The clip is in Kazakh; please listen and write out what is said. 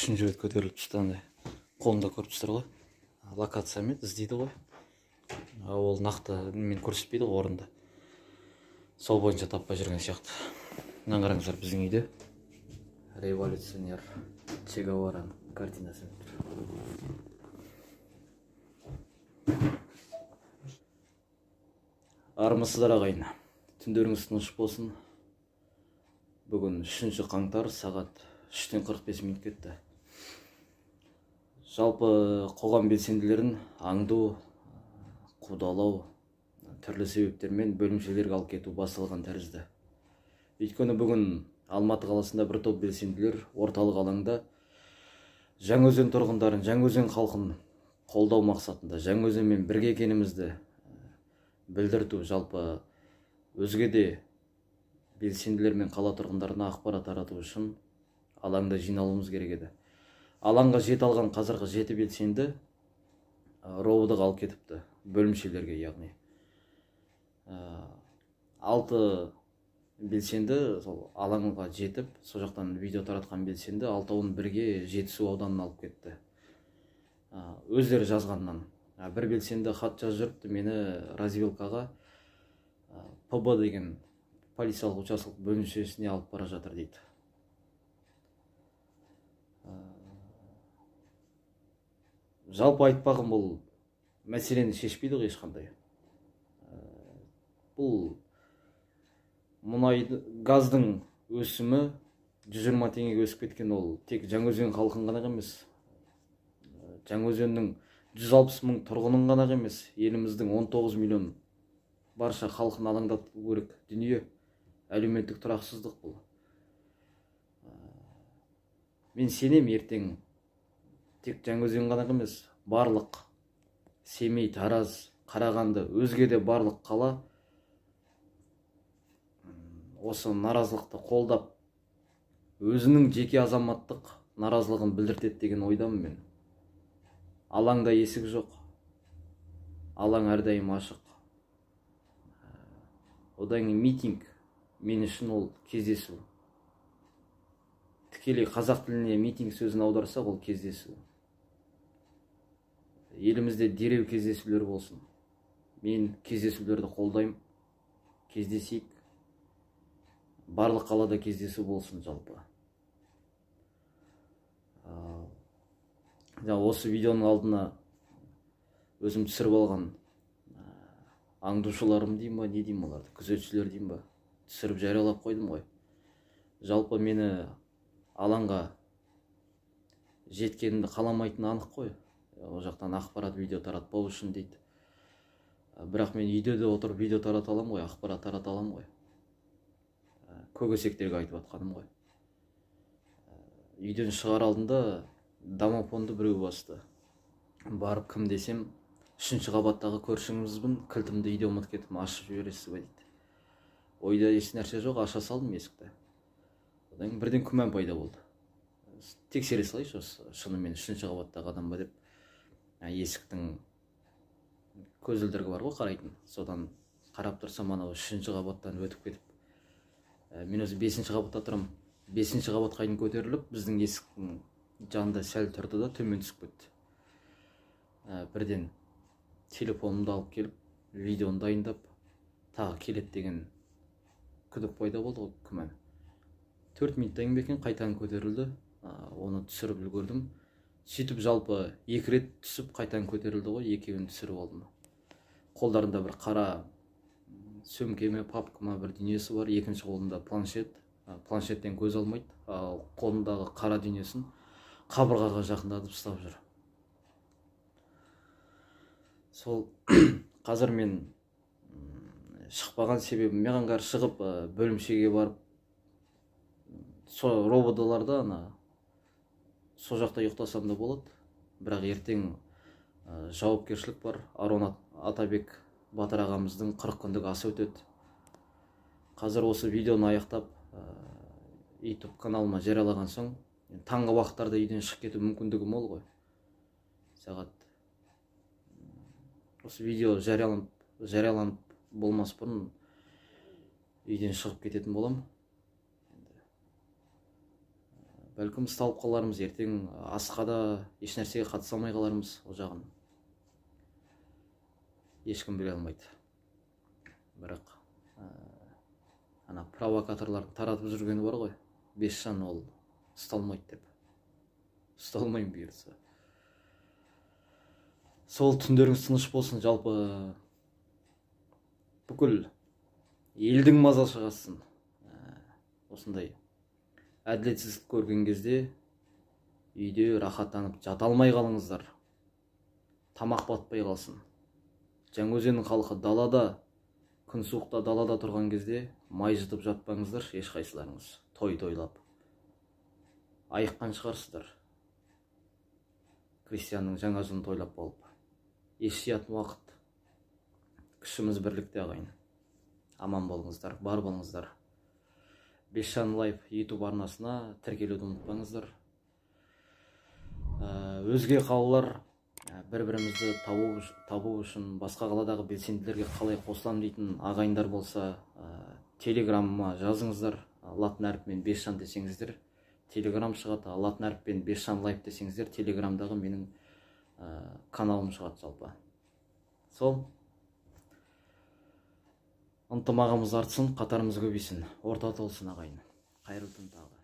үшінші рет көтеріліп түсті. Андай қолымда көріп тұрсыздар ғой. Локациямен іздейді ғой. Ол нақты мен көрсетпейді ғой орынды. Сол бойынша таппай жүрген сияқты. Мына қараңыздар, біздің үйде революционер Че Гевараның картинасы. Армысыздар ағайын. Түндеріңіз тыныш болсын. Бүгін 3 қаңтар, сағат 3:45 кетті. Жалпы қоғам белсенділерін аңду, қудалау, түрлі себептермен бөлімшелерге алып кету басталған тәрізді. Өйткені бүгін Алматы қаласында бір топ белсенділер орталық алаңда Жаңаөзен тұрғындарын, Жаңаөзен халқын қолдау мақсатында Жаңаөзенмен бірге екенімізді білдірту, жалпы өзге де белсенділер мен қала тұрғындарына ақпарат тарату үшін алаңда жиналуымыз керек еді. Алаңға жете алған қазіргі 7 белсенді ровдыға алып кетіпті, бөлімшелерге, яғни 6 белсенді сол алаңға жетіп, сол жақтан видео таратқан белсенді 6-ын бірге Жетісу ауданына алып кетті. Өздері жазғаннан. Бір белсенді хат жазып жүріпті, мені развилкаға ПБ деген полициялық учаскелік бөлімшесіне алып бара жатыр дейді. Жалпы айтпағым, бұл мәселені шешпейді ғой ешқандай. Бұл газдың өсімі 120 теңгеге өсіп кеткен, ол тек Жаңаөзен халқын ғана емес, Жаңаөзеннің 160 мың тұрғынын ғана емес, еліміздің 19 миллион барша халқын алаңдату керек дүние. Әлеуметтік тұрақсыздық бұл. Мен сенем, ертең тек Жаңаөзен ғана емес, барлық Семей, Тараз, Қарағанды, өзге де барлық қала осы наразылықты қолдап, өзінің жеке азаматтық наразылығын білдіртеді деген ойдамын мен. Алаңда есік жоқ. Алаң әрдайым ашық. Одан кейін митинг мен үшін ол кездесу. Тікелей қазақ тіліне митинг сөзін аударсақ, ол кездесу. Елімізде дереу кездесулер болсын. Мен кездесулерді қолдаймын. Кездесейік. Барлық қалада кездесу болсын жалпы. Осы видеоның алдына өзім түсіріп алған аңдушыларым дейм ба, не дейм оларды, күзетшілер дейм ба, түсіріп жариялап қойдым ғой. Жалпы мені алаңға жеткенімді қаламайтыны анық қой. Ол жақтан ақпарат видео таратпау үшін дейді. Бірақ мен үйде де отырып видео тарата алам ғой, ақпарат тарата алам ғой. Көкесектерге айтып атқаным ғой. Үйден шығар алдында домофонды біреу басты. Барып кім десем, 3-ші қабаттағы көршіңізбін, кілтімді үйде ұмытып кетіп, ашып жібересіз бе дейді. Ойда еш нәрсе жоқ, аша салдым есікті. Одан бірден күмән пайда болды. Тексере салайыншы, шынымен 3-ші қабаттағы адам ба деп. Есіктің көзілдірігі бар ғой, қарайтын. Содан қарап тұрсам, анау 3-ші қабаттан өтіп кетіп. Мен өзі 5-ші қабатта тұрам. 5-ші қабатқа дейін көтеріліп, біздің есіктің жанында сәл тұрды да төмен түсіп кетті. Бірден телефонымды алып келіп, видеоны дайындап, тағы келет деген күдік пайда болды ғой, күмән. 4 минуттан кейін қайтадан көтерілді, оны түсіріп үлгердім. Сөйтіп жалпы 2 рет түсіп қайтадан көтерілді ғой, 2-ін түсіріп алдым. Қолдарында бір қара сөмкеме, папкама бір дүниесі бар, екінші қолында планшет. Планшеттен көз алмайды, қолындағы қара дүниесін қабырғаға жақындатып ұстап жүр. Сол қазір мен шықпаған себебім, маған қар шығып бөлімшеге барып, сол ровдыларда сол жақта ұйықтасам да болады. Бірақ ертең жауапкершілік бар. Арон Атабек Батыр ағамыздың 40 күндік асы өтеді. Қазір осы видеоны аяқтап YouTube каналыма жариялаған соң, таңғы уақыттарда үйден шығып кету мүмкіндігі мол ғой. Сағат осы видео жарияланып болмас бұрын үйден шығып кететін болам. бәлкім ұсталып қалармыз, ертең асқа да еш нәрсеге қатыса алмай қалармыз. Ол жағын ешкім біле алмайды. Бірақ ана провокаторлардың таратып жүргені бар ғой, 5 жан ол ұсталмайды деп. Ұсталмайын бұйырса. Сол түндеріңіз тыныш болсын. Жалпы бүкіл елдің мазасы шығасын. Осындай әділетсіздік көрген кезде үйде рахаттанып жата алмай қалыңыздар. Тамақ батпай қалсын. Жаңаөзеннің халқы далада, күн суықта далада тұрған кезде май жытып жатпаңыздар, ешқайсыларыңыз. Той тойлап айыққан шығарсыздар. Крестьянның жаңа жылын тойлап болып. Ешсиятын уақыт. Күшіміз бірлікте ағайын. Аман болыңыздар, бар болыңыздар. Бесжан Лайв YouTube арнасына тіркелуді ұмытпаңыздар. Өзге қалалар бір-бірімізді табу үшін басқа қаладағы белсенділерге қалай қосылам дейтін ағайындар болса, телеграмма жазыңыздар. Латын әріпімен Бесжан десеңіздер, телеграм шығады. Латын әріпімен Бесжан Лайв десеңіздер, телеграмдағы менің каналым шығады жалпы. Сол ынтымағымыз артсын, қатарымыз көбейсін, орта толсын ағайын. Қайырлы түн тағы.